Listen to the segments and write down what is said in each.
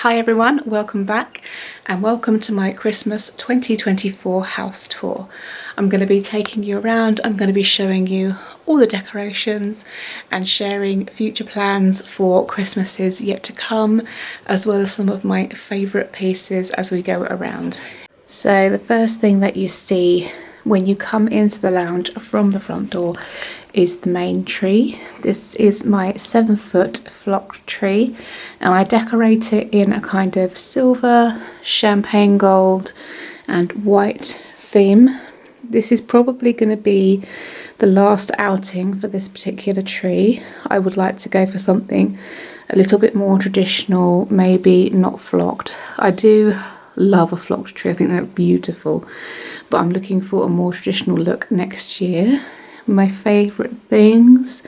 Hi everyone, welcome back and welcome to my Christmas 2024 house tour. I'm going to be taking you around, I'm going to be showing you all the decorations and sharing future plans for Christmases yet to come, as well as some of my favourite pieces as we go around. So the first thing that you see when you come into the lounge from the front door is the main tree. This is my 7-foot flocked tree and I decorate it in a kind of silver, champagne gold and white theme. This is probably going to be the last outing for this particular tree. I would like to go for something a little bit more traditional, maybe not flocked. I do love a flocked tree, I think they're beautiful, but I'm looking for a more traditional look next year. My favourite things,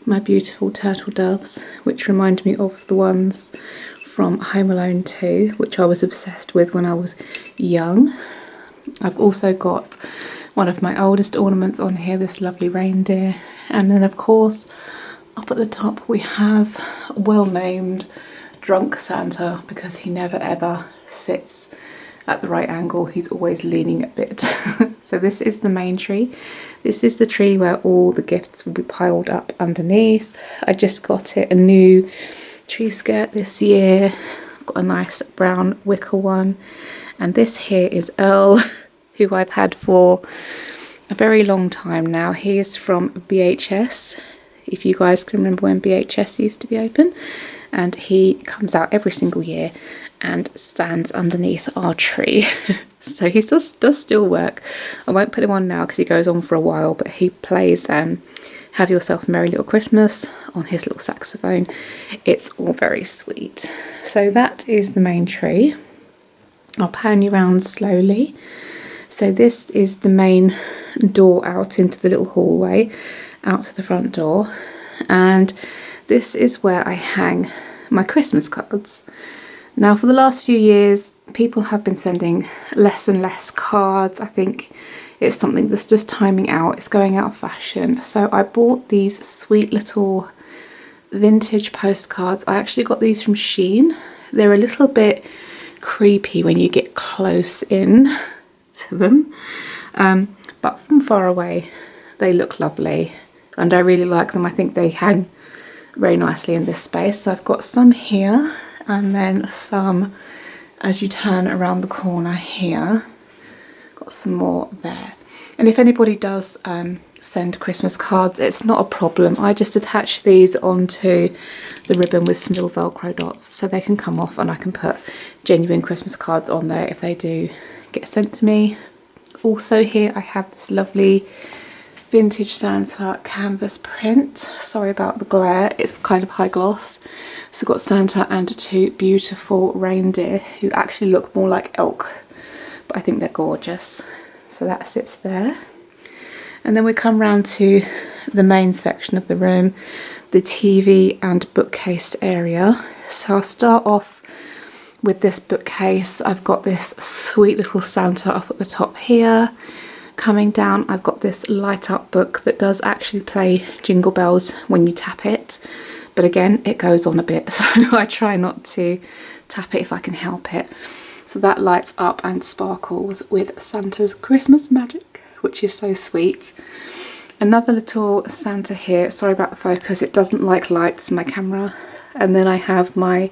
my beautiful turtle doves, which remind me of the ones from Home Alone 2, which I was obsessed with when I was young. I've also got one of my oldest ornaments on here, this lovely reindeer, and then of course up at the top we have a well-named drunk Santa, because he never ever sits at the right angle, he's always leaning a bit. So this is the main tree. This is the tree where all the gifts will be piled up underneath. I just got it a new tree skirt this year. I've got a nice brown wicker one, and this here is Earl, who I've had for a very long time now. He is from BHS, if you guys can remember when BHS used to be open, and he comes out every single year and stands underneath our tree. So he does still work. I won't put him on now because he goes on for a while, but he plays Have Yourself a Merry Little Christmas on his little saxophone. It's all very sweet. So that is the main tree. I'll pan you around slowly. So this is the main door out into the little hallway, out to the front door, and this is where I hang my Christmas cards. Now for the last few years people have been sending less and less cards. I think it's something that's just timing out, it's going out of fashion. So I bought these sweet little vintage postcards. I actually got these from Shein. They're a little bit creepy when you get close in to them, but from far away they look lovely and I really like them. I think they hang very nicely in this space. So I've got some here and then some as you turn around the corner here. Got some more there. And if anybody does send Christmas cards, it's not a problem. I just attach these onto the ribbon with some little Velcro dots so they can come off, and I can put genuine Christmas cards on there if they do get sent to me. Also here I have this lovely vintage Santa canvas print. Sorry about the glare, it's kind of high gloss. So I've got Santa and two beautiful reindeer who actually look more like elk, but I think they're gorgeous. So that sits there. And then we come round to the main section of the room, the TV and bookcase area. So I'll start off with this bookcase. I've got this sweet little Santa up at the top here. Coming down I've got this light up book that does actually play Jingle Bells when you tap it, but again it goes on a bit, so I try not to tap it if I can help it. So that lights up and sparkles with Santa's Christmas magic, which is so sweet. Another little Santa here, sorry about the focus, it doesn't like lights, my camera. And then I have my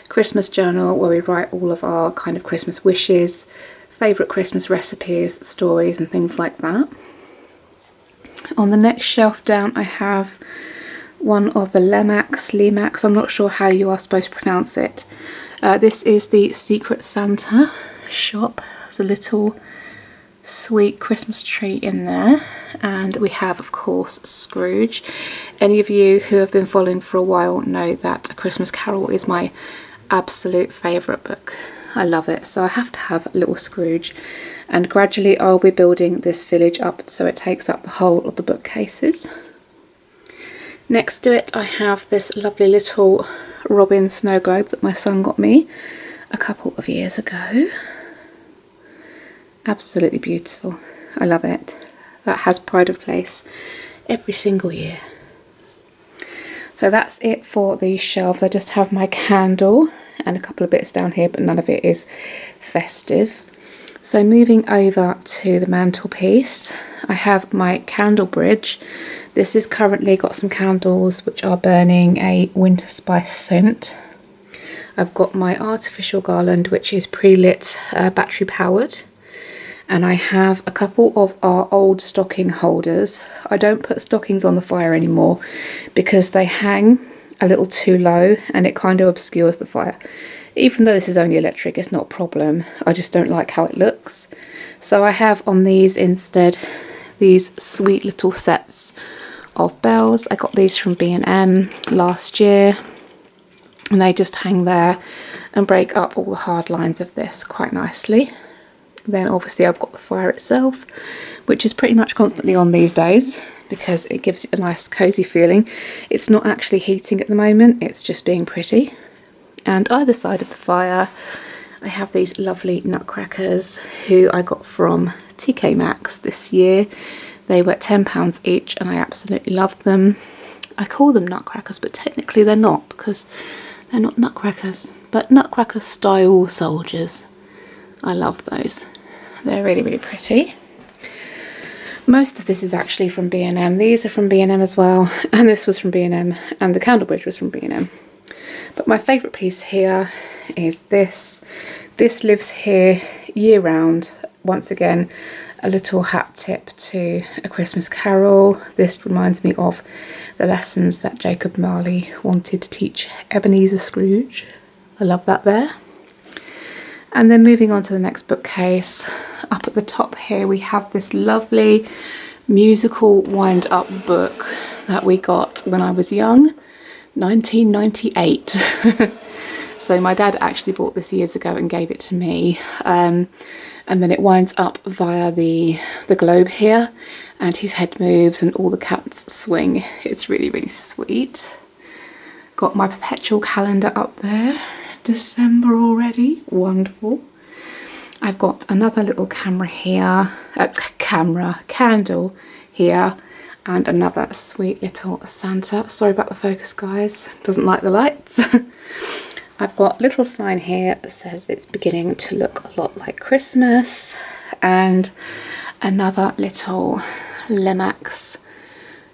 Christmas journal where we write all of our kind of Christmas wishes, favourite Christmas recipes, stories and things like that. On the next shelf down I have one of the Lemax, I'm not sure how you are supposed to pronounce it. This is the Secret Santa shop. There's a little sweet Christmas tree in there, and we have of course Scrooge. Any of you who have been following for a while know that A Christmas Carol is my absolute favourite book. I love it, so I have to have a little Scrooge, and gradually I'll be building this village up so it takes up the whole of the bookcases. Next to it I have this lovely little Robin snow globe that my son got me a couple of years ago. Absolutely beautiful, I love it. That has pride of place every single year. So that's it for these shelves. I just have my candle and a couple of bits down here, but none of it is festive. So moving over to the mantelpiece, I have my candle bridge. This is currently got some candles which are burning a winter spice scent. I've got my artificial garland which is pre-lit, battery powered. And I have a couple of our old stocking holders. I don't put stockings on the fire anymore because they hang a little too low and it kind of obscures the fire. Even though this is only electric, it's not a problem. I just don't like how it looks. So I have on these instead these sweet little sets of bells. I got these from B&M last year, and they just hang there and break up all the hard lines of this quite nicely. Then obviously I've got the fire itself, which is pretty much constantly on these days because it gives it a nice cozy feeling. It's not actually heating at the moment, it's just being pretty. And either side of the fire I have these lovely nutcrackers who I got from TK Maxx this year. They were £10 each and I absolutely loved them. I call them nutcrackers, but technically they're not because they're not nutcrackers, but nutcracker style soldiers. I love those. They're really, really pretty. Most of this is actually from B&M. These are from B&M as well, and this was from B&M, and the candle bridge was from B&M. But my favourite piece here is this. This lives here year round. Once again, a little hat tip to A Christmas Carol. This reminds me of the lessons that Jacob Marley wanted to teach Ebenezer Scrooge. I love that there. And then moving on to the next bookcase, up at the top here we have this lovely musical wind-up book that we got when I was young, 1998. So my dad actually bought this years ago and gave it to me, and then it winds up via the globe here, and his head moves and all the cats swing. It's really, really sweet. Got my perpetual calendar up there. December already, wonderful. I've got another little camera here, candle here, and another sweet little Santa. Sorry about the focus, guys, doesn't like the lights. I've got a little sign here that says it's beginning to look a lot like Christmas, and another little Lemax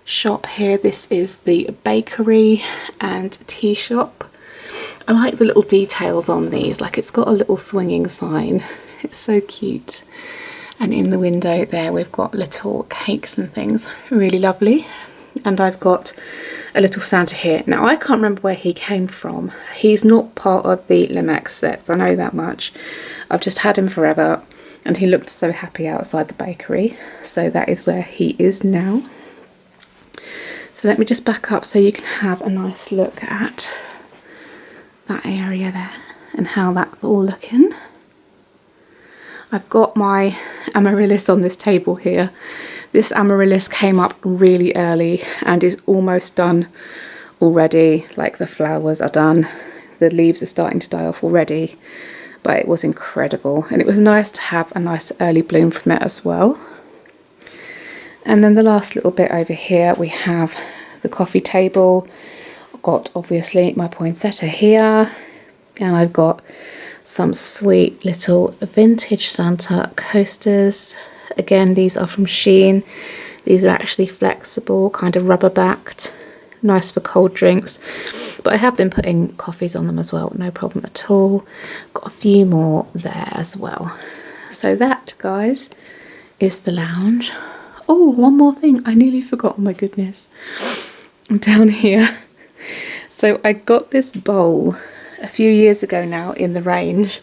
shop here. This is the bakery and tea shop. I like the little details on these, like it's got a little swinging sign. It's so cute. And in the window there we've got little cakes and things, really lovely. And I've got a little Santa here. Now I can't remember where he came from. He's not part of the Lemax sets, I know that much. I've just had him forever and he looked so happy outside the bakery. So that is where he is now. So let me just back up so you can have a nice look at that area there and how that's all looking. I've got my amaryllis on this table here. This amaryllis came up really early and is almost done already. Like the flowers are done, the leaves are starting to die off already, but it was incredible and it was nice to have a nice early bloom from it as well. And then the last little bit over here we have the coffee table. I've got obviously my poinsettia here, and I've got some sweet little vintage Santa coasters. Again, these are from Shein. These are actually flexible, kind of rubber backed, nice for cold drinks, but I have been putting coffees on them as well, no problem at all. Got a few more there as well. So that, guys, is the lounge. Oh, one more thing I nearly forgot, oh my goodness. Down here, so I got this bowl a few years ago now in the range,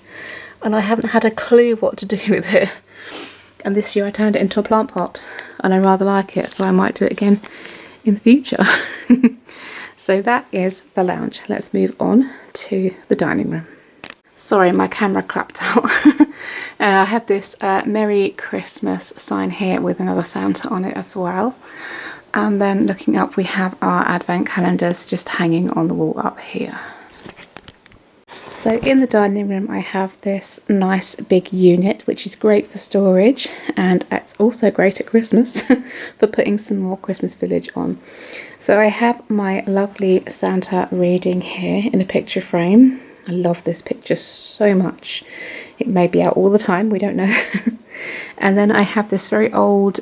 and I haven't had a clue what to do with it, and this year I turned it into a plant pot and I rather like it, so I might do it again in the future. So that is the lounge. Let's move on to the dining room. Sorry, my camera clapped out. I have this Merry Christmas sign here with another Santa on it as well. And then looking up we have our advent calendars just hanging on the wall up here. So in the dining room I have this nice big unit which is great for storage, and it's also great at Christmas for putting some more Christmas village on. So I have my lovely Santa reading here in a picture frame. I love this picture so much. It may be out all the time, we don't know. And then I have this very old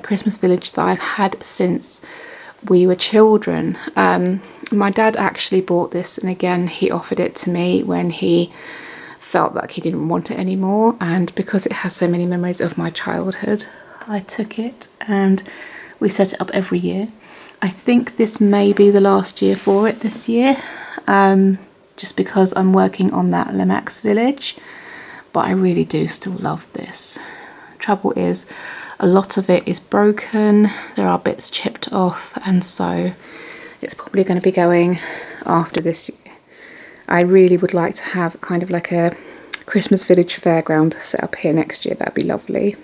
Christmas village that I've had since we were children. My dad actually bought this, and again he offered it to me when he felt like he didn't want it anymore, and because it has so many memories of my childhood, I took it and we set it up every year. I think this may be the last year for it this year, just because I'm working on that Lemax village, but I really do still love this. Trouble is, a lot of it is broken, there are bits chipped off, and so it's probably going to be going after this year. I really would like to have kind of like a Christmas village fairground set up here next year. That'd be lovely.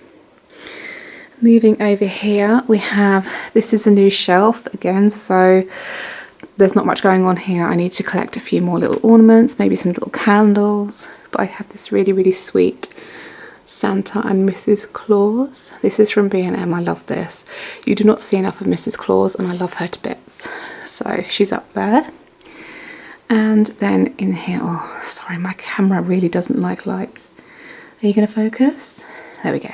Moving over here, we have, this is a new shelf again, so there's not much going on here. I need to collect a few more little ornaments, maybe some little candles, but I have this really, really sweet Santa and Mrs. Claus. This is from B&M. I love this. You do not see enough of Mrs. Claus, and I love her to bits. So she's up there. And then in here, oh sorry, my camera really doesn't like lights. Are you going to focus? There we go.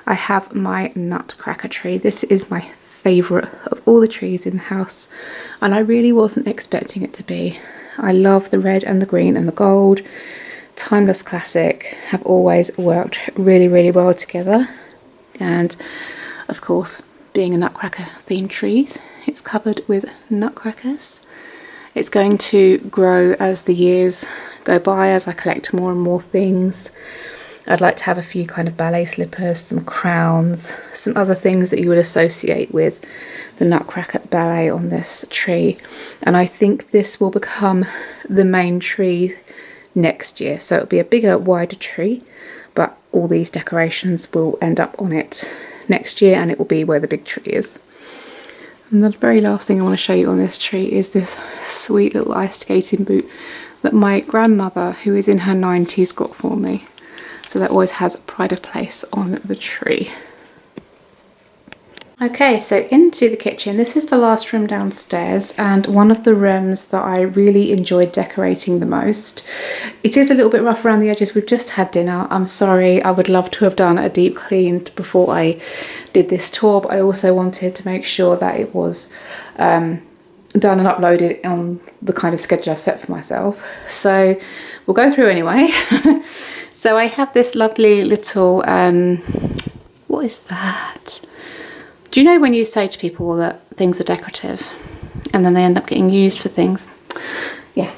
I have my nutcracker tree. This is my favourite of all the trees in the house, and I really wasn't expecting it to be. I love the red and the green and the gold. Timeless classic, have always worked really, really well together. And of course, being a nutcracker themed trees, it's covered with nutcrackers. It's going to grow as the years go by, as I collect more and more things. I'd like to have a few kind of ballet slippers, some crowns, some other things that you would associate with the Nutcracker ballet on this tree. And I think this will become the main tree next year. So it'll be a bigger, wider tree, but all these decorations will end up on it next year, and it will be where the big tree is. And the very last thing I want to show you on this tree is this sweet little ice skating boot that my grandmother, who is in her 90s, got for me. So that always has pride of place on the tree. Okay, so into the kitchen. This is the last room downstairs, and one of the rooms that I really enjoyed decorating the most. It is a little bit rough around the edges. We've just had dinner. I'm sorry, I would love to have done a deep clean before I did this tour, but I also wanted to make sure that it was done and uploaded on the kind of schedule I've set for myself. So we'll go through anyway. So I have this lovely little, what is that? Do you know when you say to people that things are decorative and then they end up getting used for things? Yeah.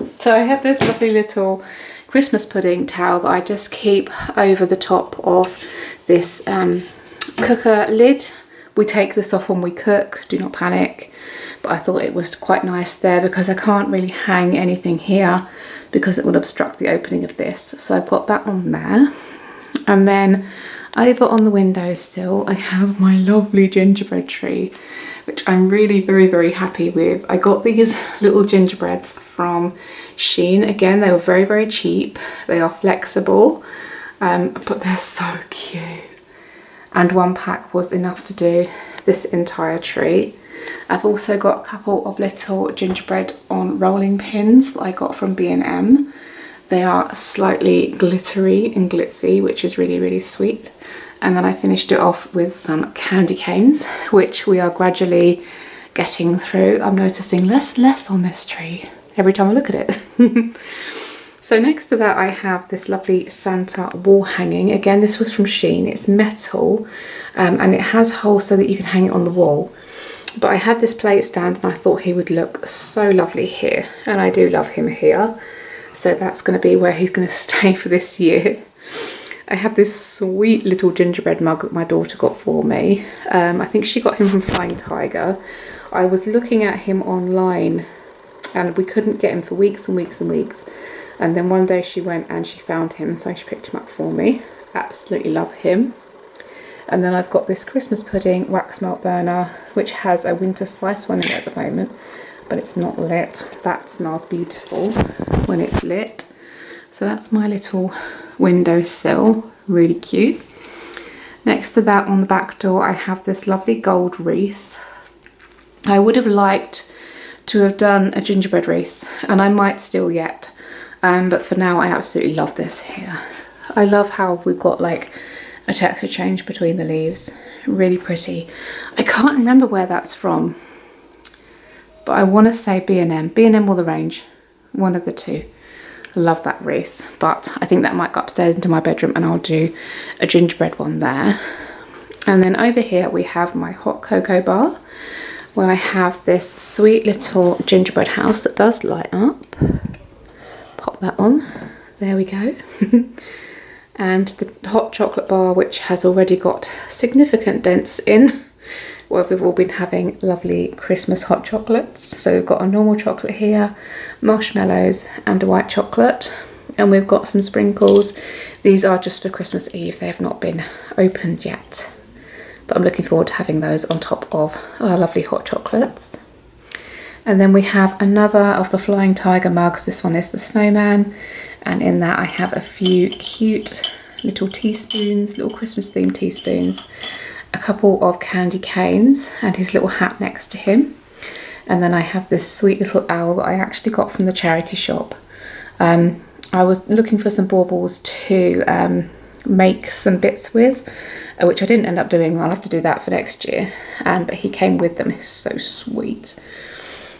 So I have this lovely little Christmas pudding towel that I just keep over the top of this cooker lid. We take this off when we cook, do not panic. But I thought it was quite nice there because I can't really hang anything here because it would obstruct the opening of this. So I've got that on there. And then over on the windowsill, I have my lovely gingerbread tree, which I'm really very happy with. I got these little gingerbreads from Shein. Again, they were very cheap. They are flexible, but they're so cute. And one pack was enough to do this entire tree. I've also got a couple of little gingerbread on rolling pins that I got from B&M. They are slightly glittery and glitzy, which is really sweet. And then I finished it off with some candy canes, which we are gradually getting through. I'm noticing less on this tree every time I look at it. So next to that, I have this lovely Santa wall hanging. Again, this was from Shein. It's metal, and it has holes so that you can hang it on the wall. But I had this plate stand and I thought he would look so lovely here, and I do love him here. So that's going to be where he's going to stay for this year. I have this sweet little gingerbread mug that my daughter got for me. I think she got him from Flying Tiger. I was looking at him online and we couldn't get him for weeks and weeks. And then one day she went and she found him, so she picked him up for me. Absolutely love him. And then I've got this Christmas pudding wax melt burner, which has a winter spice one in it at the moment, but it's not lit. That smells beautiful when it's lit. So that's my little windowsill, really cute. Next to that, on the back door, I have this lovely gold wreath. I would have liked to have done a gingerbread wreath, and I might still yet. But for now, I absolutely love this here. I love how we've got like a texture change between the leaves. Really pretty. I can't remember where that's from, but I want to say B&M. B&M or The Range, one of the two. I love that wreath, but I think that might go upstairs into my bedroom and I'll do a gingerbread one there. And then over here we have my hot cocoa bar, where I have this sweet little gingerbread house that does light up. Pop that on. There we go. And the hot chocolate bar, which has already got significant dents in, where we've all been having lovely Christmas hot chocolates. So we've got a normal chocolate here, marshmallows and a white chocolate. And we've got some sprinkles. These are just for Christmas Eve. They have not been opened yet. But I'm looking forward to having those on top of our lovely hot chocolates. And then we have another of the Flying Tiger mugs. This one is the snowman. And in that I have a few cute little teaspoons, little Christmas themed teaspoons, a couple of candy canes and his little hat next to him. And then I have this sweet little owl that I actually got from the charity shop. I was looking for some baubles to make some bits with, which I didn't end up doing. I'll have to do that for next year. But he came with them. He's so sweet.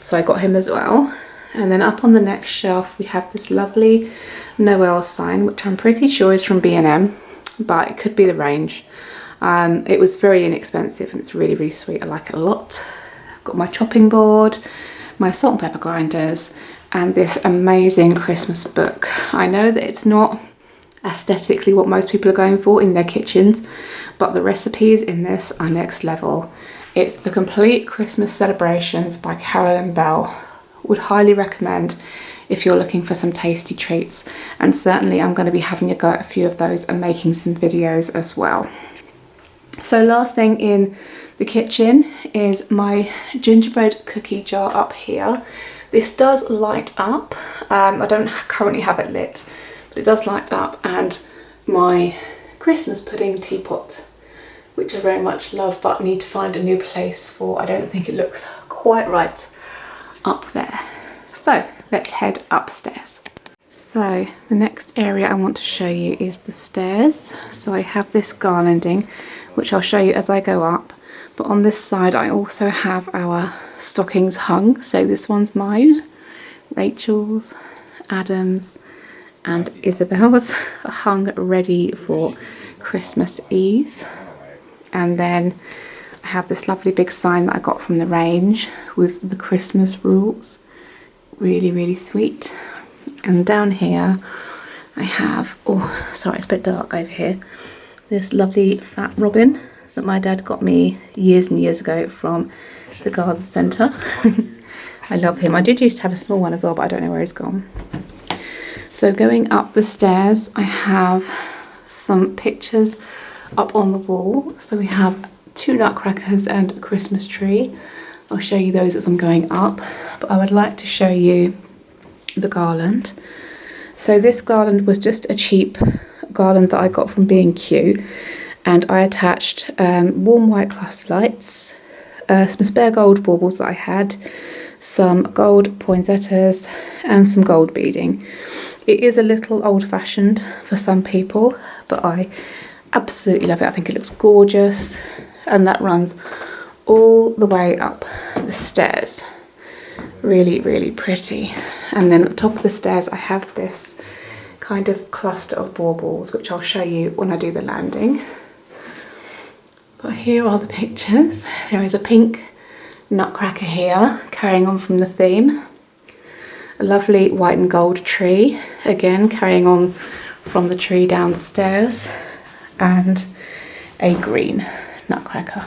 So I got him as well. And then up on the next shelf we have this lovely Noel sign, which I'm pretty sure is from B&M, but it could be The Range. It was very inexpensive and it's really, really sweet. I like it a lot. I've got my chopping board, my salt and pepper grinders, and this amazing Christmas book. I know that it's not aesthetically what most people are going for in their kitchens, but the recipes in this are next level. It's The Complete Christmas Celebrations by Carolyn Bell. Would highly recommend if you're looking for some tasty treats, and certainly I'm going to be having a go at a few of those and making some videos as well. So last thing in the kitchen is my gingerbread cookie jar up here. This does light up. I don't currently have it lit, but it does light up, and my Christmas pudding teapot, which I very much love but need to find a new place for. I don't think it looks quite right up there. So let's head upstairs. So the next area I want to show you is the stairs. So I have this garlanding, which I'll show you as I go up. But on this side I also have our stockings hung. So this one's mine, Rachel's, Adam's and Isabel's are hung ready for Christmas Eve. And then I have this lovely big sign that I got from The Range with the Christmas rules. Really, really sweet. And down here I have, oh sorry, it's a bit dark over here, this lovely fat robin that my dad got me years and years ago from the garden centre. I love him. I did used to have a small one as well, but I don't know where he's gone. So going up the stairs I have some pictures up on the wall. So we have 2 nutcrackers and a Christmas tree. I'll show you those as I'm going up, but I would like to show you the garland. So this garland was just a cheap garland that I got from B&Q, and I attached warm white cluster lights, some spare gold baubles that I had, some gold poinsettias and some gold beading. It is a little old-fashioned for some people, but I absolutely love it. I think it looks gorgeous, and that runs all the way up the stairs. Really, really pretty. And then at the top of the stairs I have this kind of cluster of baubles, which I'll show you when I do the landing. But here are the pictures. There is a pink nutcracker here, carrying on from the theme. A lovely white and gold tree, again carrying on from the tree downstairs, and a green nutcracker.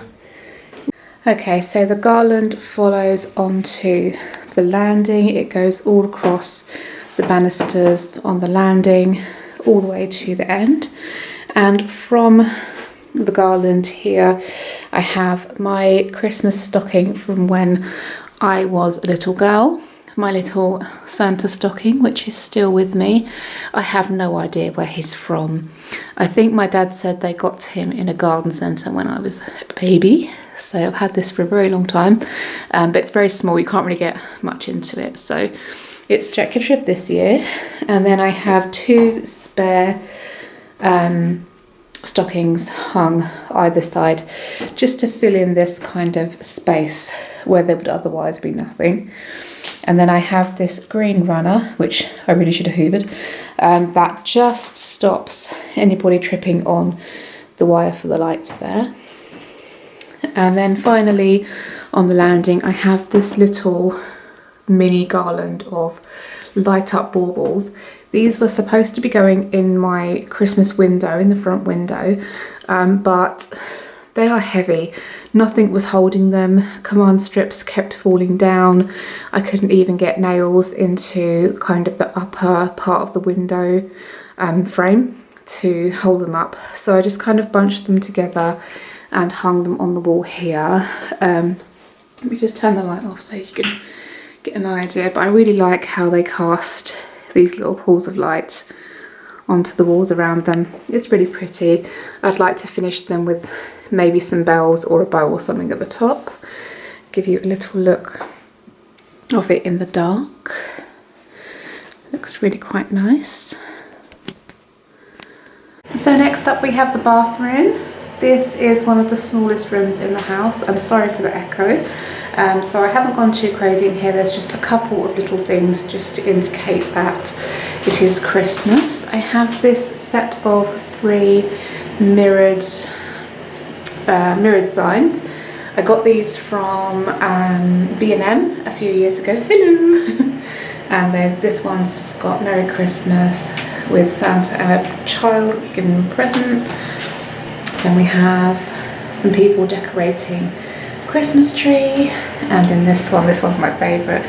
Okay, so the garland follows onto the landing. It goes all across the banisters on the landing, all the way to the end. And from the garland here, I have my Christmas stocking from when I was a little girl. My little Santa stocking, which is still with me. I have no idea where he's from. I think my dad said they got him in a garden centre when I was a baby. So I've had this for a very long time, but it's very small. You can't really get much into it. So It's Jack Kidship this year, and then I have 2 spare stockings hung either side just to fill in this kind of space where there would otherwise be nothing. And then I have this green runner, which I really should have hoovered, that just stops anybody tripping on the wire for the lights there. And then finally on the landing I have this little mini garland of light up baubles. These were supposed to be going in my Christmas window, in the front window, but they are heavy. Nothing was holding them. Command strips kept falling down. I couldn't even get nails into kind of the upper part of the window frame to hold them up. So I just kind of bunched them together and hung them on the wall here. Let me just turn the light off so you can get an idea, but I really like how they cast these little pools of light onto the walls around them. It's really pretty. I'd like to finish them with maybe some bells or a bow or something at the top. Give you a little look of it in the dark. Looks really quite nice. So next up we have the bathroom. This is one of the smallest rooms in the house. I'm sorry for the echo. So I haven't gone too crazy in here. There's just a couple of little things just to indicate that it is Christmas. I have this set of 3 mirrored signs. I got these from B&M a few years ago. Hello! And this one's just got Merry Christmas with Santa and a child giving them a present. Then we have some people decorating the Christmas tree, and in this one's my favourite,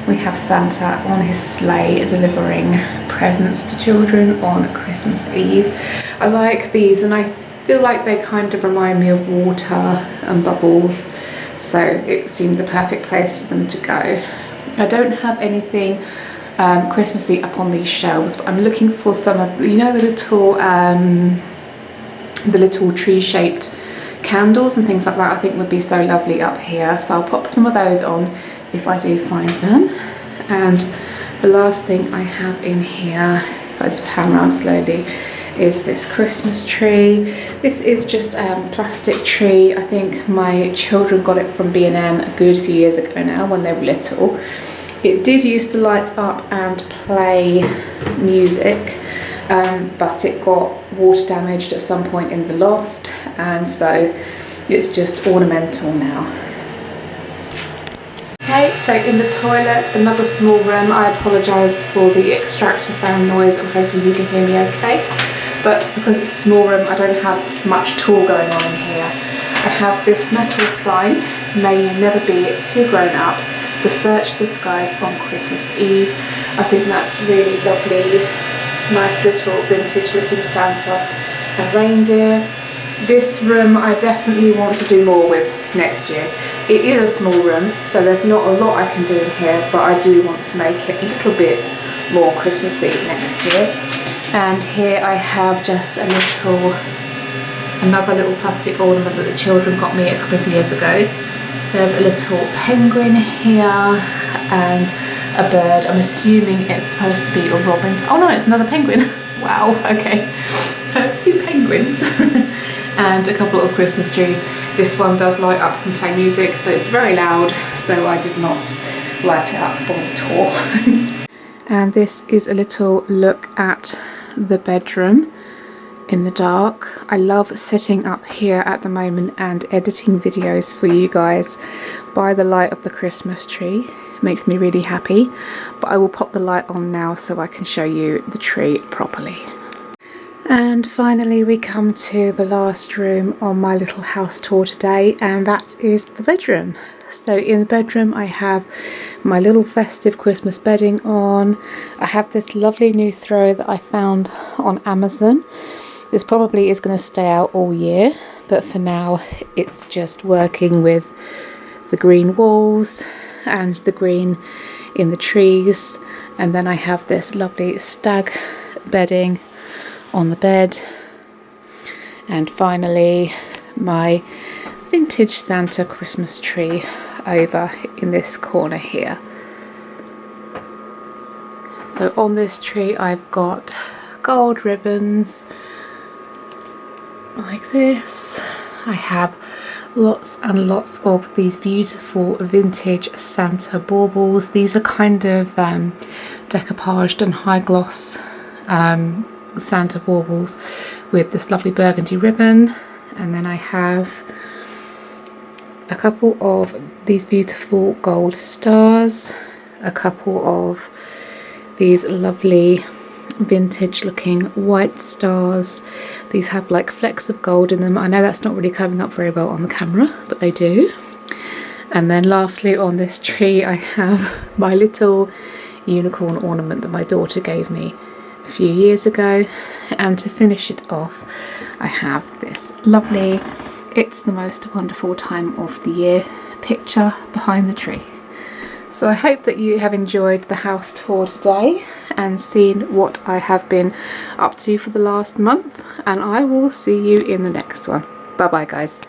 we have Santa on his sleigh delivering presents to children on Christmas Eve. I like these and I feel like they kind of remind me of water and bubbles, so it seemed the perfect place for them to go. I don't have anything Christmassy up on these shelves, but I'm looking for some of, you know, the little tree-shaped candles and things like that. I think would be so lovely up here, so I'll pop some of those on if I do find them. And the last thing I have in here, if I just pan around slowly, is this Christmas tree. This is just a plastic tree. I think my children got it from B&M a good few years ago now when they were little. It did used to light up and play music, but it got water damaged at some point in the loft, and so it's just ornamental now. Okay, so in the toilet, another small room. I apologise for the extractor fan noise. I'm hoping you can hear me okay. But because it's a small room, I don't have much tool going on in here. I have this metal sign, may you never be too grown up to search the skies on Christmas Eve. I think that's really lovely. Nice little vintage looking Santa and reindeer. This room I definitely want to do more with next year. It is a small room, so there's not a lot I can do in here, but I do want to make it a little bit more Christmassy next year. And here I have just another little plastic ornament that the children got me a couple of years ago. There's a little penguin here and a bird. I'm assuming it's supposed to be a robin. Oh no, it's another penguin. Wow, okay. 2 penguins and a couple of Christmas trees. This one does light up and play music, but it's very loud, so I did not light it up for the tour. And this is a little look at the bedroom in the dark. I love sitting up here at the moment and editing videos for you guys by the light of the Christmas tree. It makes me really happy, but I will pop the light on now so I can show you the tree properly. And finally we come to the last room on my little house tour today, and that is the bedroom. So in the bedroom I have my little festive Christmas bedding on. I have this lovely new throw that I found on Amazon. This probably is going to stay out all year, but for now it's just working with the green walls and the green in the trees. And then I have this lovely stag bedding on the bed, and finally my vintage Santa Christmas tree over in this corner here. So on this tree I've got gold ribbons like this. I have lots and lots of these beautiful vintage Santa baubles. These are kind of decoupaged and high gloss Santa baubles with this lovely burgundy ribbon. And then I have a couple of these beautiful gold stars, a couple of these lovely vintage looking white stars. These have like flecks of gold in them. I know that's not really coming up very well on the camera, but they do. And then lastly on this tree I have my little unicorn ornament that my daughter gave me a few years ago. And to finish it off I have this lovely "It's the Most Wonderful Time of the Year" picture behind the tree. So I hope that you have enjoyed the house tour today and seen what I have been up to for the last month, and I will see you in the next one. Bye bye guys.